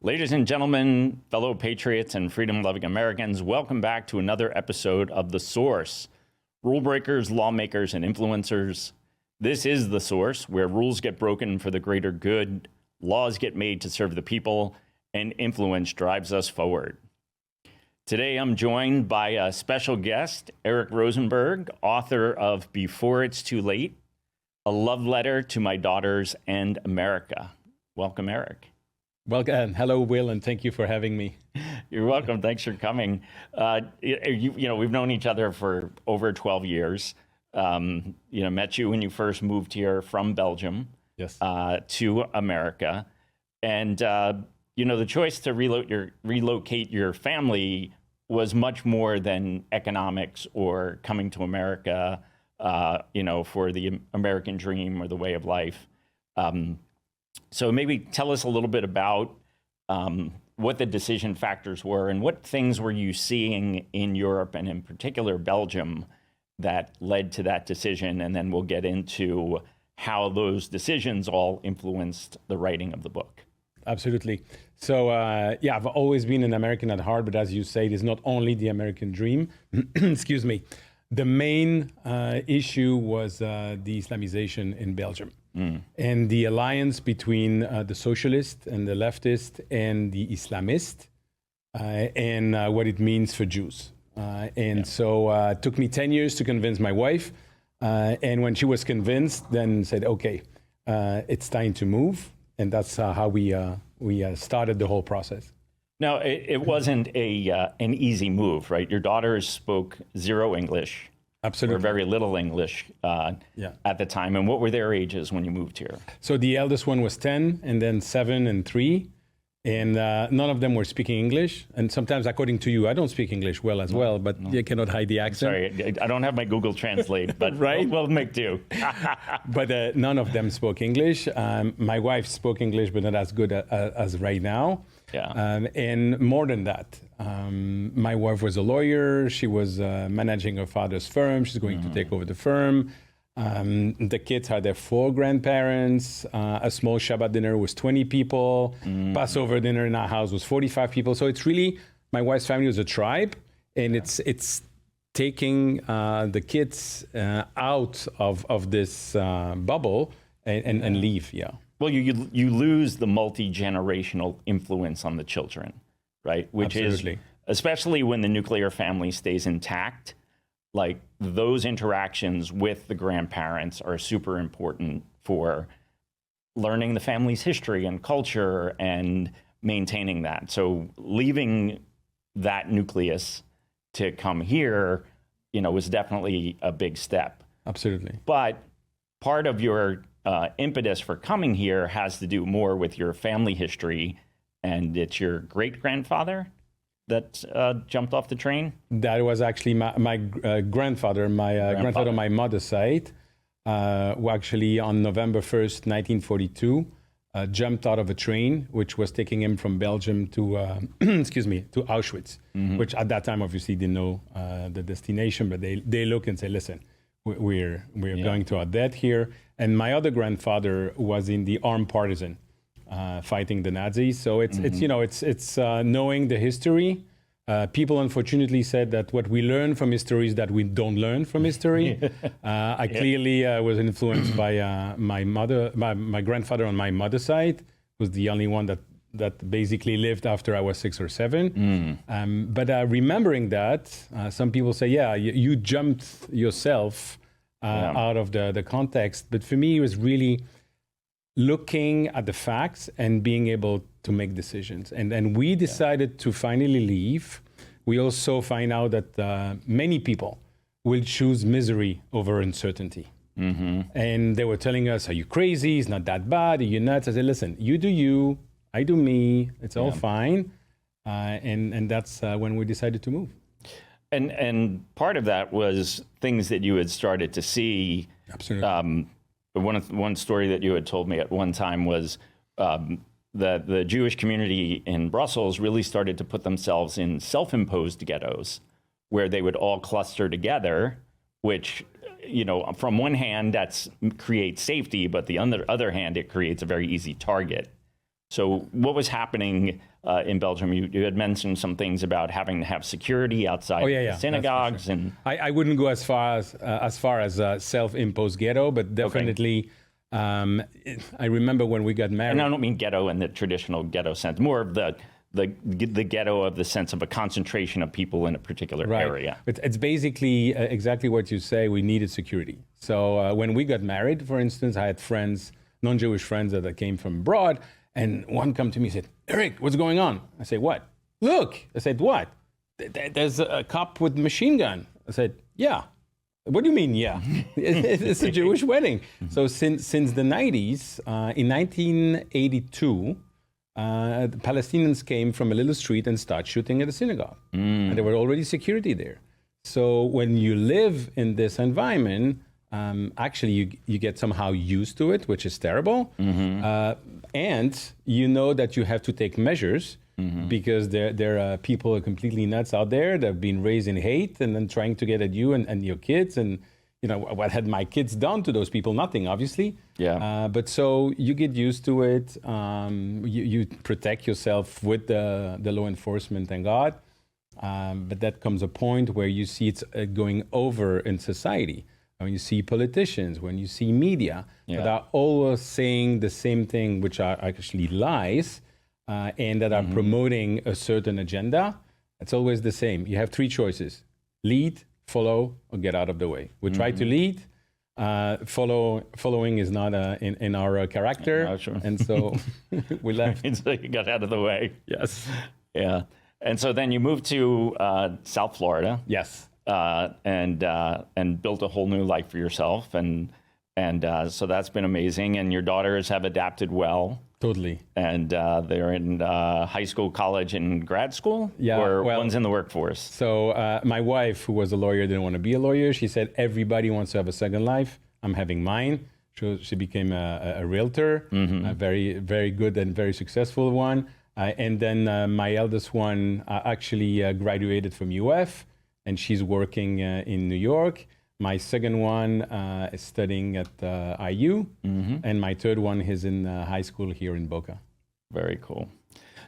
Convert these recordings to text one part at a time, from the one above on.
Ladies and gentlemen, fellow patriots and freedom-loving Americans, welcome back to another episode of The Source. Rulebreakers, lawmakers, and influencers. This is The Source, where rules get broken for the greater good, laws get made to serve the people, and influence drives us forward. Today, I'm joined by a special guest, Eric Rosenberg, author of Before It's Too Late, A Love Letter to My Daughters and America. Welcome, Eric. Welcome. Hello, Will, and thank you for having me. You're welcome. Thanks for coming. We've known each other for over 12 years. Met you when you first moved here from Belgium, Yes. To America. And, the choice to relocate your family was much more than economics or coming to America, for the American dream or the way of life. So maybe tell us a little bit about what the decision factors were and what things were you seeing in Europe and in particular Belgium that led to that decision. And then we'll get into how those decisions all influenced the writing of the book. Absolutely. So, I've always been an American at heart, but as you say, it is not only the American dream. Excuse me. The main issue was the Islamization in Belgium. And the alliance between the socialist and the leftist and the Islamist and what it means for Jews. So it took me 10 years to convince my wife. And when she was convinced, then said, okay, it's time to move. And that's how we started the whole process. Now, it wasn't an easy move, right? Your daughters spoke zero English. Absolutely. Or very little English at the time. And what were their ages when you moved here? So the eldest one was 10, and then 7 and 3. And none of them were speaking English. And sometimes, according to you, I don't speak English well as well, but you cannot hide the accent. Sorry, I don't have my Google Translate, but right? we'll make do. But none of them spoke English. My wife spoke English, but not as good as right now. Yeah. And more than that, my wife was a lawyer. She was managing her father's firm. She's going to take over the firm. The kids had their 4 grandparents. A small Shabbat dinner was 20 people. Passover dinner in our house was 45 people. So it's really, my wife's family was a tribe, and it's taking the kids out of this bubble and leave. Yeah. Well, you lose the multi-generational influence on the children, right? Which Absolutely. Is, especially when the nuclear family stays intact, like those interactions with the grandparents are super important for learning the family's history and culture and maintaining that. So leaving that nucleus to come here, was definitely a big step. Absolutely. But part of your impetus for coming here has to do more with your family history, and it's your great-grandfather that jumped off the train? That was actually my grandfather, grandfather on my mother's side, who actually on November 1st, 1942, jumped out of a train, which was taking him from Belgium to, to Auschwitz, which at that time obviously didn't know the destination, but they look and say, listen, we're going to our death here. And my other grandfather was in the armed partisan, fighting the Nazis. So it's knowing the history. People unfortunately said that what we learn from history is that we don't learn from history. I clearly was influenced by my grandfather on my mother's side, was the only one that basically lived after I was 6 or 7. But remembering that, some people say, you jumped yourself out of the context. But for me, it was really looking at the facts and being able to make decisions. And we decided to finally leave. We also find out that many people will choose misery over uncertainty. And they were telling us, are you crazy? It's not that bad. Are you nuts? I said, listen, you do you, I do me. It's all fine. And that's when we decided to move. And part of that was things that you had started to see. Absolutely. One story that you had told me at one time was that the Jewish community in Brussels really started to put themselves in self-imposed ghettos where they would all cluster together, which, from one hand, that creates safety, but the other hand, it creates a very easy target. So what was happening in Belgium. You had mentioned some things about having to have security outside the synagogues, sure. And I wouldn't go as far as self-imposed ghetto, but definitely. I remember when we got married. And I don't mean ghetto in the traditional ghetto sense, more of the ghetto of the sense of a concentration of people in a particular area. It's basically exactly what you say. We needed security. So when we got married, for instance, I had friends, non-Jewish friends that came from abroad, and one come to me and said, "Eric, what's going on?" I said, "What?" "Look." I said, "What?" "There's a cop with a machine gun." I said, "Yeah." "What do you mean, yeah?" It's a Jewish wedding. So since the 90s, in 1982, the Palestinians came from a little street and started shooting at the synagogue. And there were already security there. So when you live in this environment, actually you get somehow used to it, which is terrible. And you know that you have to take measures because there are people completely nuts out there that have been raised in hate and then trying to get at you and your kids. And you know, what had my kids done to those people? Nothing, obviously. Yeah. But so you get used to it. You protect yourself with the law enforcement, thank God. But that comes a point where you see it's going over in society. When you see politicians, when you see media, that are always saying the same thing, which are actually lies, and that are promoting a certain agenda, it's always the same. You have three choices: lead, follow, or get out of the way. We try to lead. Following is not in our character. No, sure. And so we left. So you got out of the way. Yes. Yeah. And so then you moved to South Florida. Yes. And built a whole new life for yourself. And so that's been amazing. And your daughters have adapted well. Totally. And they're in high school, college, and grad school? Yeah. Or one's in the workforce? So my wife, who was a lawyer, didn't want to be a lawyer. She said, everybody wants to have a second life. I'm having mine. She became a realtor, a very, very good and very successful one. And then my eldest one actually graduated from UF, and she's working in New York. My second one is studying at IU, and my third one is in high school here in Boca. Very cool.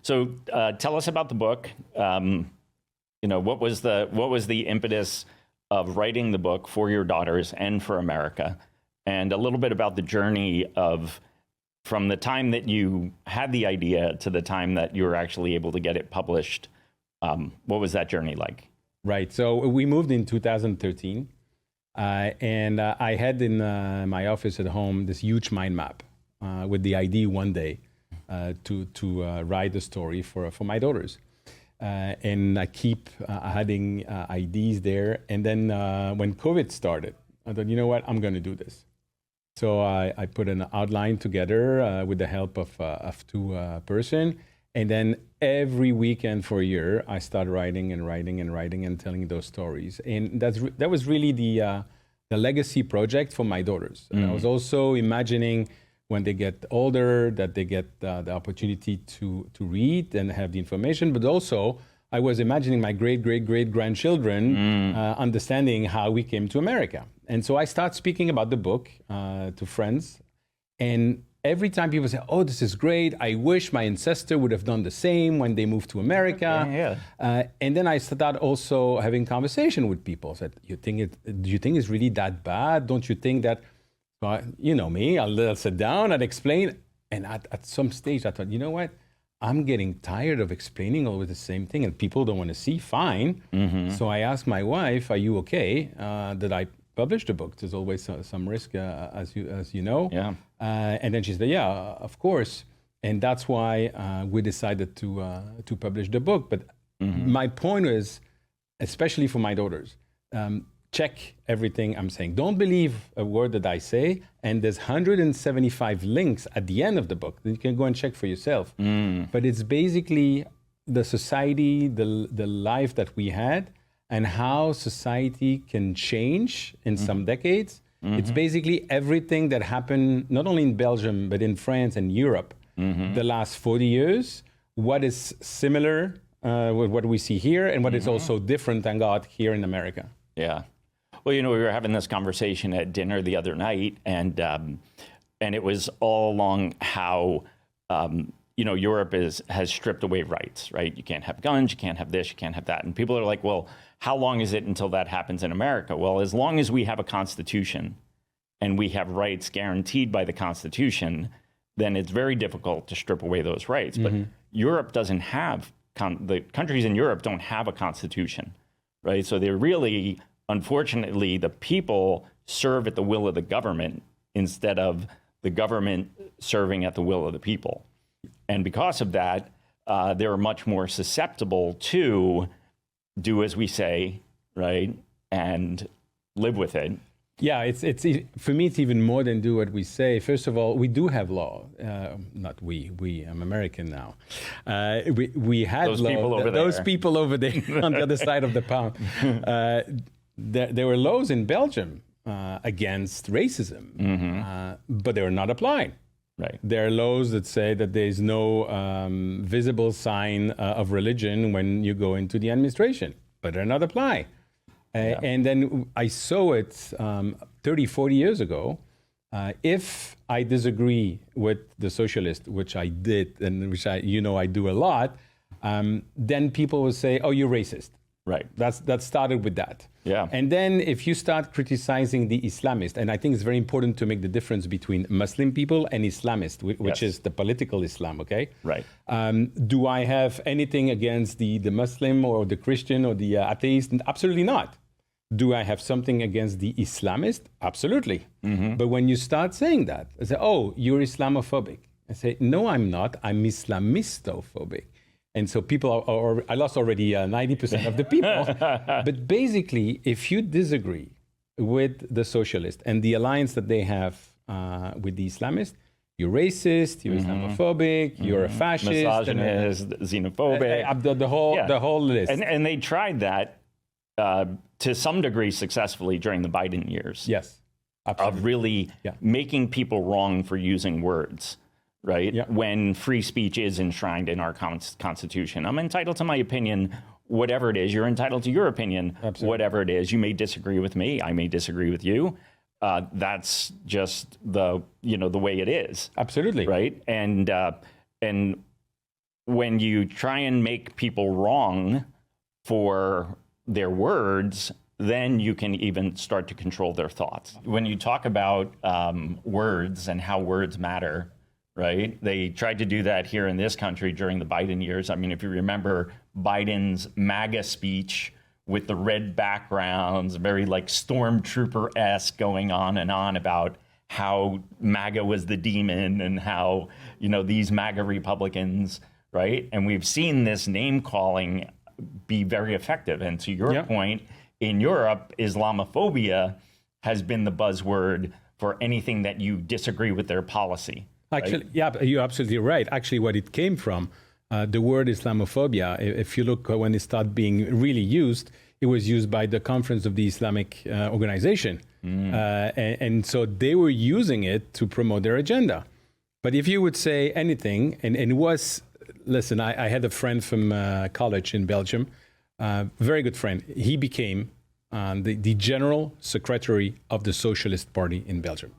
So tell us about the book. What was the impetus of writing the book for your daughters and for America, and a little bit about the journey of from the time that you had the idea to the time that you were actually able to get it published. What was that journey like? Right. So we moved in 2013. And I had in my office at home this huge mind map with the idea one day to write a story for my daughters. And I keep adding ideas there. And then when COVID started, I thought, you know what, I'm going to do this. So I put an outline together with the help of two person. And then every weekend for a year, I started writing and telling those stories. And that was really the legacy project for my daughters. And I was also imagining when they get older that they get the opportunity to read and have the information. But also, I was imagining my great-great-great-grandchildren understanding how we came to America. And so I started speaking about the book to friends. And every time people say, "Oh, this is great. I wish my ancestor would have done the same when they moved to America." Yeah. And then I started also having conversation with people. I said, "Do you think it's really that bad? Don't you think that?" You know me. I'll sit down and explain. And at some stage, I thought, you know what? I'm getting tired of explaining always the same thing, and people don't want to see. Fine. So I asked my wife, "Are you okay that I publish the book?" There's always some risk, as you know. Yeah. And then she said, "Yeah, of course." And that's why we decided to publish the book. But my point is, especially for my daughters, check everything I'm saying. Don't believe a word that I say. And there's 175 links at the end of the book that you can go and check for yourself. But it's basically the society, the life that we had, and how society can change in some decades. It's basically everything that happened, not only in Belgium, but in France and Europe, the last 40 years, what is similar with what we see here, and what is also different, thank God, here in America. Yeah. Well, we were having this conversation at dinner the other night, and it was all along how, Europe has stripped away rights, right? You can't have guns, you can't have this, you can't have that. And people are like, well, how long is it until that happens in America? Well, as long as we have a constitution and we have rights guaranteed by the Constitution, then it's very difficult to strip away those rights. But Europe doesn't have, the countries in Europe don't have a constitution, right? So they're really, unfortunately, the people serve at the will of the government instead of the government serving at the will of the people. And because of that, they're much more susceptible to do as we say, right, and live with it. Yeah, it's for me, it's even more than do what we say. First of all, we do have law. Not we. I'm American now. We had those law. People over those there. people over there on the other side of the pound. There were laws in Belgium against racism, but they were not applied. Right. There are laws that say that there is no visible sign of religion when you go into the administration, but they're not applied. And then I saw it 30, 40 years ago. If I disagree with the socialist, which I did, and which I do a lot, then people will say, "Oh, you're racist." Right. That started with that. Yeah. And then if you start criticizing the Islamist, and I think it's very important to make the difference between Muslim people and Islamist, which is the political Islam, okay? Right. Do I have anything against the Muslim or the Christian or the atheist? Absolutely not. Do I have something against the Islamist? Absolutely. But when you start saying that, I say, "Oh, you're Islamophobic." I say, "No, I'm not. I'm Islamistophobic." And so people I lost already 90% of the people. But basically, if you disagree with the socialist and the alliance that they have with the Islamists, you're racist, you're Islamophobic, you're a fascist. Misogynist, xenophobic. The whole list. And they tried that to some degree successfully during the Biden years. Yes, absolutely. Of really making people wrong for using words. Right? Yeah. When free speech is enshrined in our Constitution. I'm entitled to my opinion, whatever it is. You're entitled to your opinion, whatever it is. You may disagree with me. I may disagree with you. That's just the way it is. Absolutely. Right? And when you try and make people wrong for their words, then you can even start to control their thoughts. When you talk about words and how words matter, right? They tried to do that here in this country during the Biden years. I mean, if you remember Biden's MAGA speech with the red backgrounds, very like stormtrooper-esque, going on and on about how MAGA was the demon and how, these MAGA Republicans, right? And we've seen this name calling be very effective. And to your point, in Europe, Islamophobia has been the buzzword for anything that you disagree with their policy. Actually, you're absolutely right. Actually, what it came from, the word Islamophobia, if you look when it started being really used, it was used by the Conference of the Islamic Organization. And so they were using it to promote their agenda. But if you would say anything, and it was, listen, I had a friend from college in Belgium, very good friend. He became the general secretary of the Socialist Party in Belgium.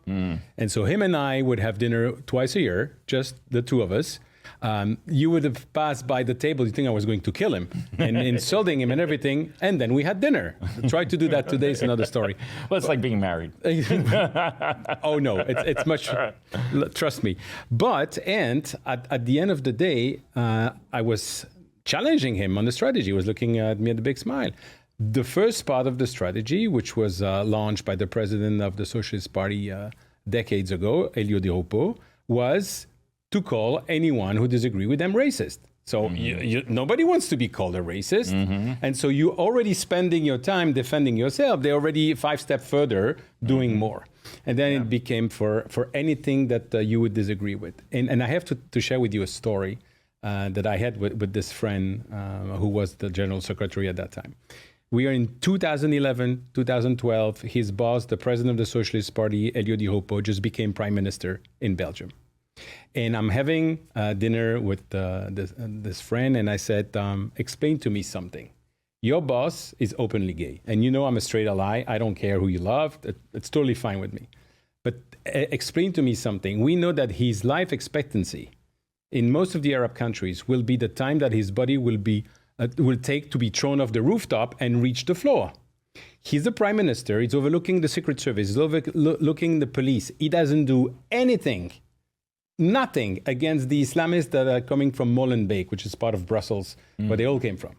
And so him and I would have dinner twice a year, just the two of us. You would have passed by the table, you think I was going to kill him and insulting him and everything. And then we had dinner. Try to do that today is another story. Well, it's like being married. Oh, no, it's much, trust me. And at the end of the day, I was challenging him on the strategy. He was looking at me with a big smile. The first part of the strategy, which was launched by the president of the Socialist Party decades ago, Elio Di Rupo, was to call anyone who disagreed with them racist. So nobody wants to be called a racist. And so you're already spending your time defending yourself. They're already 5 steps further doing more. And then it became for anything that you would disagree with. And I have to share with you a story that I had with this friend who was the general secretary at that time. We are in 2011, 2012. His boss, the president of the Socialist Party, Elio Di Rupo, just became prime minister in Belgium. And I'm having dinner with this friend, and I said, explain to me something. Your boss is openly gay, and I'm a straight ally. I don't care who you love. It's totally fine with me. But explain to me something. We know that his life expectancy in most of the Arab countries will be the time that his body will take to be thrown off the rooftop and reach the floor. He's the prime minister. He's overlooking the Secret Service. He's overlooking the police. He doesn't do anything, nothing against the Islamists that are coming from Molenbeek, which is part of Brussels, where they all came from.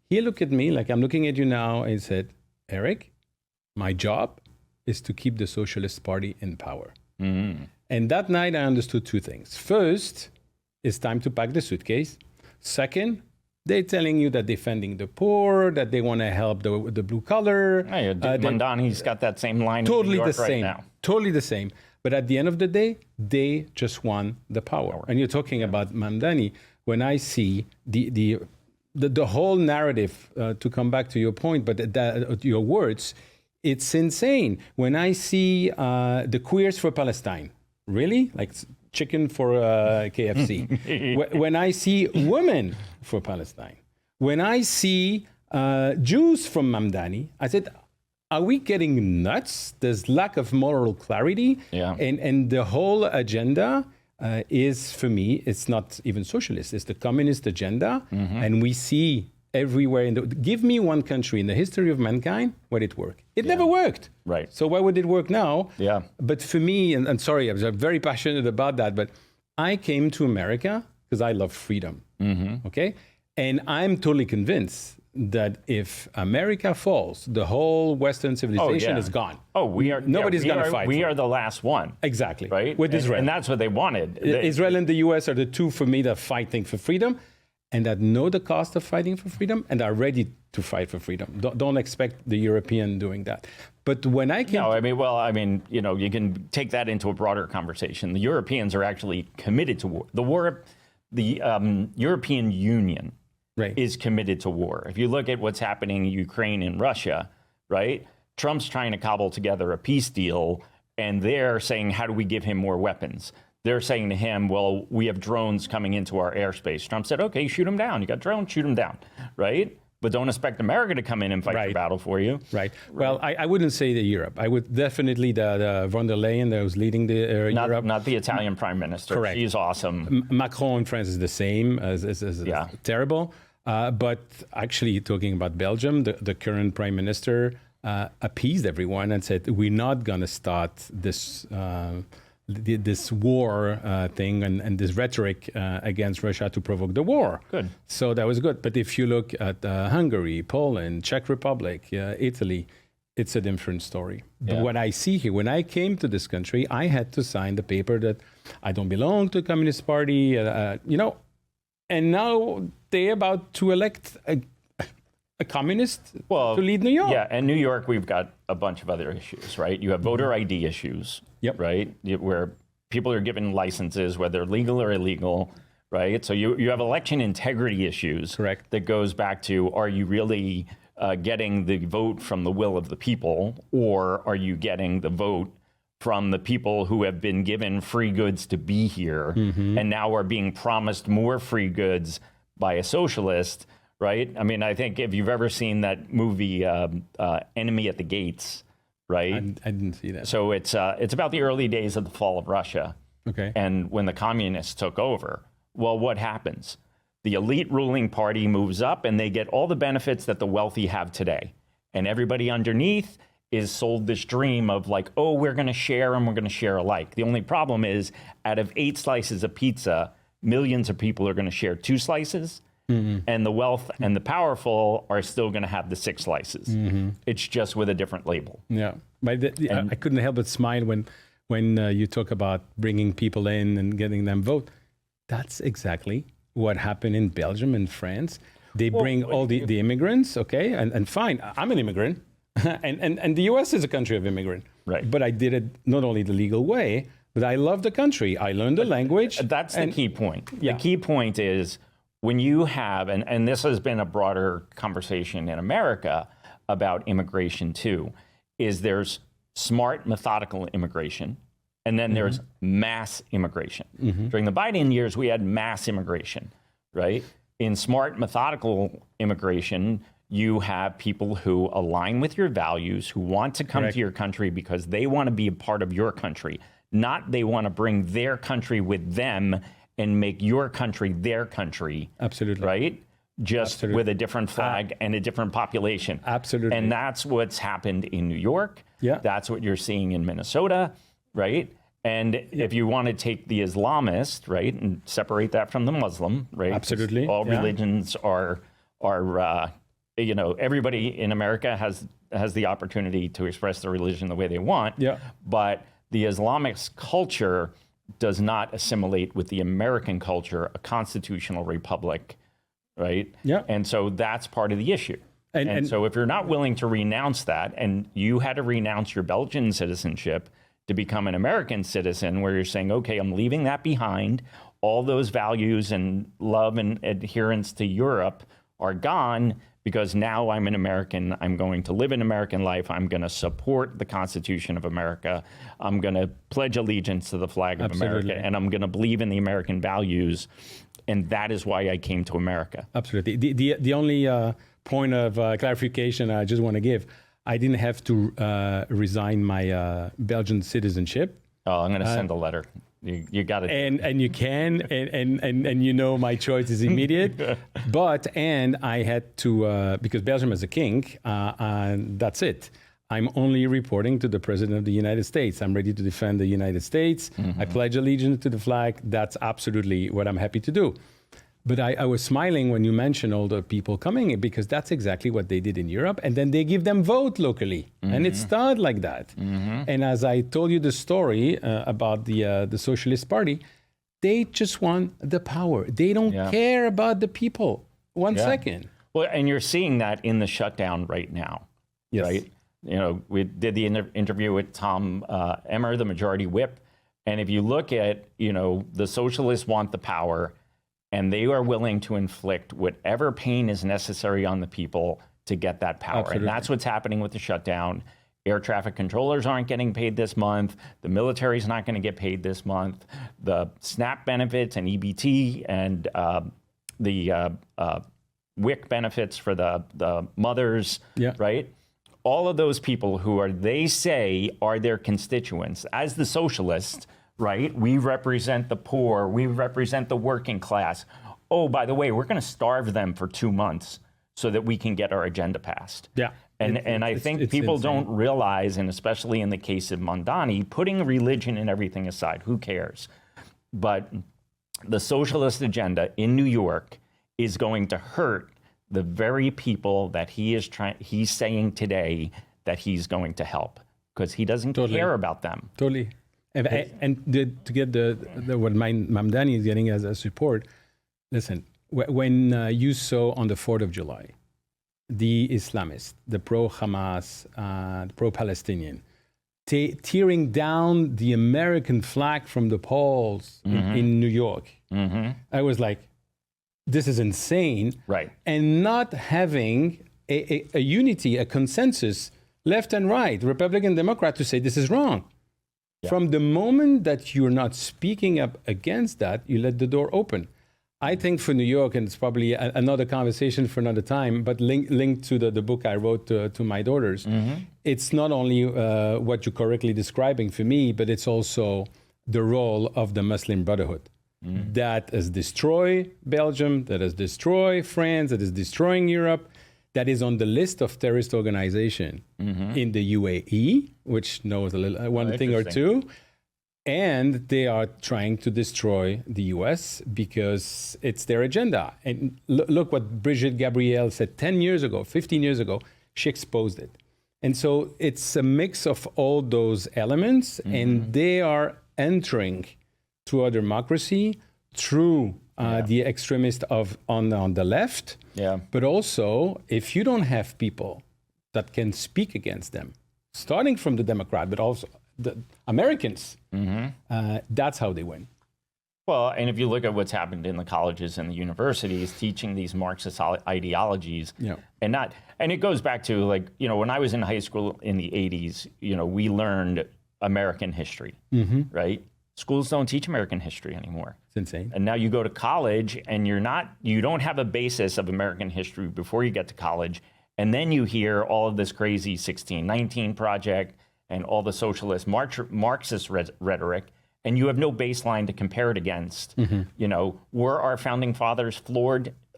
He looked at me like I'm looking at you now and said, Eric, my job is to keep the Socialist Party in power. And that night I understood two things. First, it's time to pack the suitcase. Second, they're telling you that defending the poor, that they want to help the blue collar. Hey, Mandani's got that same line Totally in New York the same. right now. Totally the same. But at the end of the day, they just won the power. And you're talking about Mamdani. When I see the whole narrative, to come back to your point, but your words, it's insane. When I see the queers for Palestine, really? Like chicken for KFC. When I see women for Palestine, when I see Jews from Mamdani, I said, are we getting nuts? There's lack of moral clarity. Yeah. And the whole agenda is, for me, it's not even socialist. It's the communist agenda. And we see everywhere. Give me one country in the history of mankind where it worked. It never worked. Right. So why would it work now? Yeah. But for me, and sorry, I was very passionate about that, but I came to America because I love freedom. Okay? And I'm totally convinced that if America falls, the whole Western civilization is gone. Nobody's going to fight. We are the last one. Exactly. Right? With Israel. And that's what they wanted. Israel and the US are the two, for me, that are fighting for freedom and that know the cost of fighting for freedom and are ready to fight for freedom. Don't expect the European doing that. But when I came... No, you can take that into a broader conversation. The Europeans are actually committed to war. The European Union is committed to war. If you look at what's happening in Ukraine and Russia, right? Trump's trying to cobble together a peace deal, and they're saying, how do we give him more weapons? They're saying to him, well, we have drones coming into our airspace. Trump said, okay, shoot them down. You got drones, shoot them down, right? But don't expect America to come in and fight the battle for you. Right. Well, I wouldn't say the Europe. I would definitely the von der Leyen that was leading the Europe. Not the Italian prime minister. Correct. She's awesome. Macron in France is the same. Terrible. But actually, talking about Belgium, the current prime minister appeased everyone and said, we're not going to start this war thing and this rhetoric against Russia to provoke the war. Good. So that was good. But if you look at Hungary, Poland, Czech Republic, Italy, it's a different story. But what I see here, when I came to this country, I had to sign the paper that I don't belong to the Communist Party, and now they're about to elect a communist to lead New York. Yeah, and New York, we've got a bunch of other issues, right? You have voter ID issues, right? Where people are given licenses, whether legal or illegal, right? So you have election integrity issues. Correct. That goes back to, are you really getting the vote from the will of the people, or are you getting the vote from the people who have been given free goods to be here and now are being promised more free goods by a socialist, right? I mean, I think if you've ever seen that movie, Enemy at the Gates, right? I didn't see that. So it's about the early days of the fall of Russia. Okay. And when the communists took over, well, what happens? The elite ruling party moves up and they get all the benefits that the wealthy have today. And everybody underneath is sold this dream of like, oh, we're going to share and we're going to share alike. The only problem is out of 8 slices of pizza, millions of people are going to share 2 slices. And the wealth and the powerful are still going to have the 6 slices. It's just with a different label. Yeah. But I couldn't help but smile when you talk about bringing people in and getting them vote. That's exactly what happened in Belgium and France. They bring all the immigrants, okay? And fine, I'm an immigrant. and the US is a country of immigrants. Right. But I did it not only the legal way, but I love the country. I learned the language. That's the key point. Yeah. The key point is when you have, and this has been a broader conversation in America about immigration too, is there's smart, methodical immigration, and then there's mass immigration. During the Biden years, we had mass immigration, right? In smart, methodical immigration, you have people who align with your values, who want to come to your country because they want to be a part of your country, not they want to bring their country with them and make your country their country. Absolutely. Right? Just Absolutely. with a different flag and a different population. Absolutely. And that's what's happened in New York. Yeah. That's what you're seeing in Minnesota, right? And if you want to take the Islamist, right, and separate that from the Muslim, right? Absolutely. All religions are everybody in America has the opportunity to express their religion the way they want. Yeah. But the Islamic culture does not assimilate with the American culture, a constitutional republic, right? Yeah. And so that's part of the issue. And so if you're not willing to renounce that, and you had to renounce your Belgian citizenship to become an American citizen, where you're saying, okay, I'm leaving that behind, all those values and love and adherence to Europe are gone, because now I'm an American, I'm going to live an American life, I'm going to support the Constitution of America, I'm going to pledge allegiance to the flag of Absolutely. America, and I'm going to believe in the American values, and that is why I came to America. Absolutely. The only point of clarification I just want to give, I didn't have to resign my Belgian citizenship. Oh, I'm going to send a letter. You got it. And you can, and my choice is immediate. And I had to, because Belgium has a king, and that's it. I'm only reporting to the President of the United States. I'm ready to defend the United States. Mm-hmm. I pledge allegiance to the flag. That's absolutely what I'm happy to do. But I was smiling when you mentioned all the people coming, because that's exactly what they did in Europe. And then they give them vote locally. Mm-hmm. And it started like that. Mm-hmm. And as I told you the story about the Socialist Party, they just want the power. They don't care about the people. One second. Well, and you're seeing that in the shutdown right now, right? We did the interview with Tom Emmer, the majority whip. And if you look at, the socialists want the power, and they are willing to inflict whatever pain is necessary on the people to get that power. Absolutely. And that's what's happening with the shutdown. Air traffic controllers aren't getting paid this month. The military's not going to get paid this month. The SNAP benefits and EBT and the WIC benefits for the mothers, right? All of those people who they say are their constituents, as the socialists, right? We represent the poor. We represent the working class. Oh, by the way, we're going to starve them for 2 months so that we can get our agenda passed. Yeah. And I think people don't realize, and especially in the case of Mondani, putting religion and everything aside, who cares? But the socialist agenda in New York is going to hurt the very people that he's saying today that he's going to help, because he doesn't care about them. Totally. And to get what Mamdani is getting as a support, listen, when you saw on the 4th of July, the Islamists, the pro-Hamas, the pro-Palestinian, tearing down the American flag from the poles in New York, I was like, this is insane. Right. And not having a unity, a consensus, left and right, Republican, Democrat, to say this is wrong. Yeah. From the moment that you're not speaking up against that, you let the door open. I think for New York, and it's probably another conversation for another time, but linked to the book I wrote to my daughters, it's not only what you're correctly describing for me, but it's also the role of the Muslim Brotherhood. That has destroyed Belgium, that has destroyed France, that is destroying Europe, that is on the list of terrorist organization in the UAE, which knows one thing or two. And they are trying to destroy the US because it's their agenda. And look what Brigitte Gabriel said 10 years ago, 15 years ago, she exposed it. And so it's a mix of all those elements, and they are entering to our democracy through the extremists on the left. Yeah. But also, if you don't have people that can speak against them, starting from the Democrat, but also the Americans, that's how they win. Well, and if you look at what's happened in the colleges and the universities, teaching these Marxist ideologies, and it goes back to, like, when I was in high school in the 80s, we learned American history, right? Schools don't teach American history anymore. It's insane. And now you go to college and you don't have a basis of American history before you get to college. And then you hear all of this crazy 1619 project and all the socialist Marxist rhetoric. and you have no baseline to compare it against. You know, were our founding fathers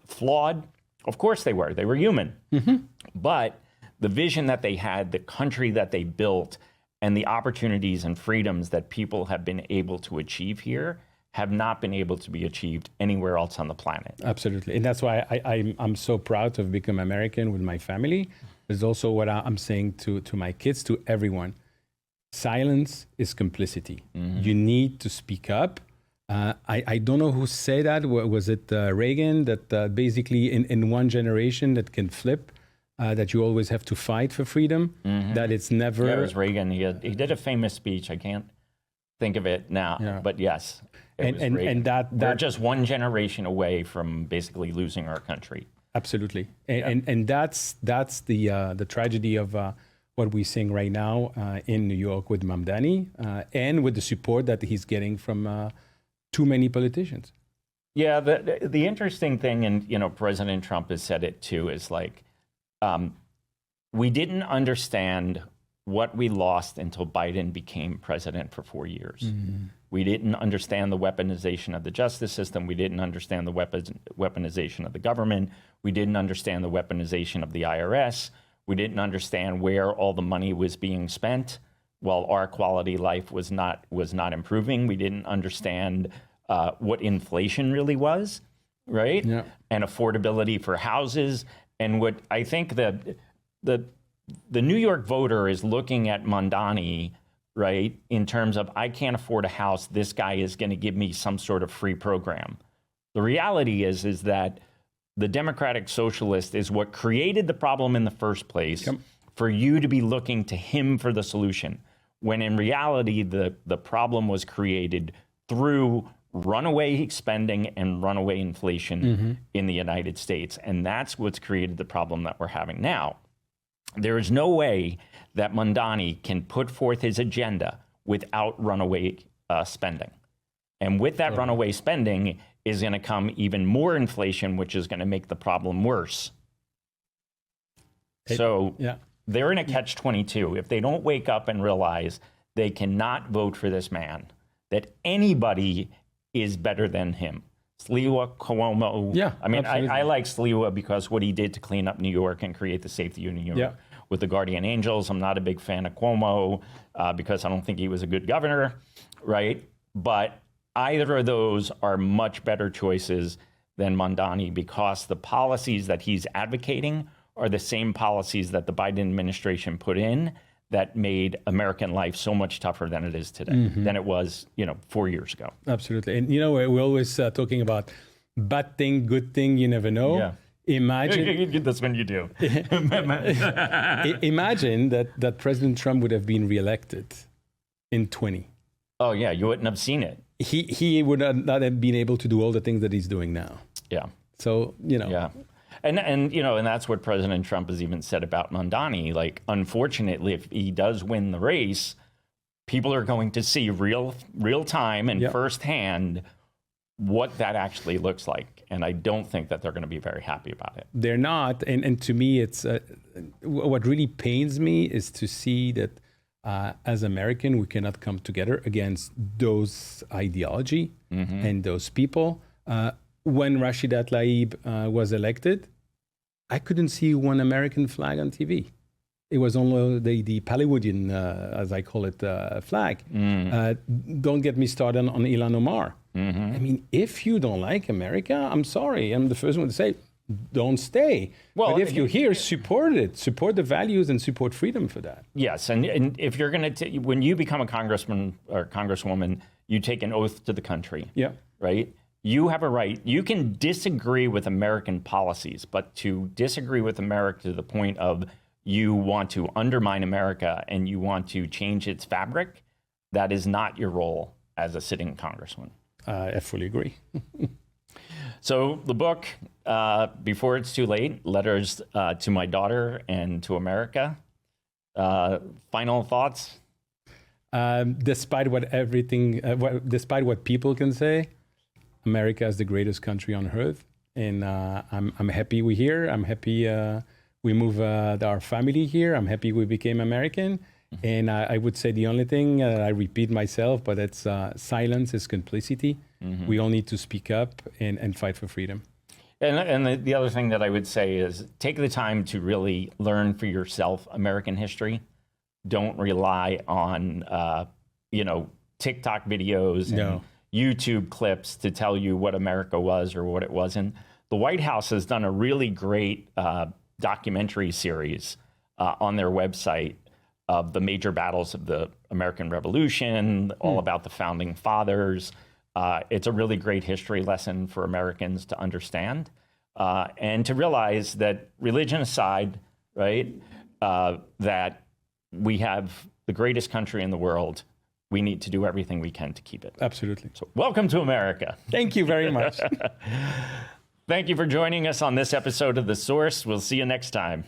flawed? Of course they were. They were human. But the vision that they had, the country that they built, and the opportunities and freedoms that people have been able to achieve here have not been able to be achieved anywhere else on the planet. Absolutely. And that's why I'm so proud to have become American with my family. It's also what I'm saying to my kids, to everyone. Silence is complicity. You need to speak up. I don't know who said that. Was it Reagan? That basically in one generation that can flip, that you always have to fight for freedom, that it's never... Yeah, it was Reagan. He did a famous speech. I can't think of it now, but yes. And that we're just one generation away from basically losing our country. Absolutely. And that's the tragedy of what we're seeing right now in New York with Mamdani and with the support that he's getting from too many politicians. Yeah, the interesting thing, and you know, President Trump has said it too, is like, we didn't understand what we lost until Biden became president for 4 years. We didn't understand the weaponization of the justice system. We didn't understand the weaponization of the government. We didn't understand the weaponization of the IRS. We didn't understand where all the money was being spent while our quality of life was not improving. We didn't understand what inflation really was, right? Yeah. And affordability for houses. And what I think that the New York voter is looking at Mamdani, right, in terms of, I can't afford a house, this guy is going to give me some sort of free program. The reality is that the Democratic Socialist is what created the problem in the first place for you to be looking to him for the solution, when in reality, the problem was created through runaway spending and runaway inflation in the United States. And that's what's created the problem that we're having now. There is no way that Mamdani can put forth his agenda without runaway spending. And with that runaway spending is going to come even more inflation, which is going to make the problem worse. They're in a catch-22. If they don't wake up and realize they cannot vote for this man, that anybody is better than him. Sliwa, Cuomo. Yeah, I mean, I like Sliwa because what he did to clean up New York and create the safety of New York with the Guardian Angels. I'm not a big fan of Cuomo because I don't think he was a good governor, right? But either of those are much better choices than Mamdani because the policies that he's advocating are the same policies that the Biden administration put in that made American life so much tougher than it is today, than it was, 4 years ago. Absolutely. And, we're always talking about bad thing, good thing, you never know. Yeah. Imagine... That's when you do. Imagine that President Trump would have been reelected in 20. Oh, yeah, you wouldn't have seen it. He would not have been able to do all the things that he's doing now. Yeah. So, Yeah. And that's what President Trump has even said about Mamdani. Like, unfortunately, if he does win the race, people are going to see real time and firsthand what that actually looks like. And I don't think that they're going to be very happy about it. They're not. And to me, it's what really pains me is to see that as American, we cannot come together against those ideology and those people. When Rashida Tlaib was elected, I couldn't see one American flag on TV. It was only the Palestinian, as I call it, flag. Don't get me started on Ilhan Omar. I mean, if you don't like America, I'm sorry. I'm the first one to say, don't stay. Well, but if you're here, support it. Support the values and support freedom for that. Yes, and if you're going to, when you become a congressman or congresswoman, you take an oath to the country. Yeah. Right? You have a right. You can disagree with American policies, but to disagree with America to the point of you want to undermine America and you want to change its fabric, that is not your role as a sitting congressman. I fully agree. So the book, Before It's Too Late, Letters to My Daughter and to America. Final thoughts? Despite what people can say, America is the greatest country on earth, and I'm happy we're here. I'm happy we moved our family here. I'm happy we became American, And I would say the only thing, I repeat myself, but it's silence is complicity. We all need to speak up and fight for freedom. And the other thing that I would say is take the time to really learn for yourself American history. Don't rely on, TikTok videos and YouTube clips to tell you what America was or what it wasn't. The White House has done a really great documentary series on their website of the major battles of the American Revolution, all about the founding fathers. It's a really great history lesson for Americans to understand and to realize that religion aside, right, that we have the greatest country in the world. We need to do everything we can to keep it. Absolutely. So welcome to America. Thank you very much. Thank you for joining us on this episode of The Source. We'll see you next time.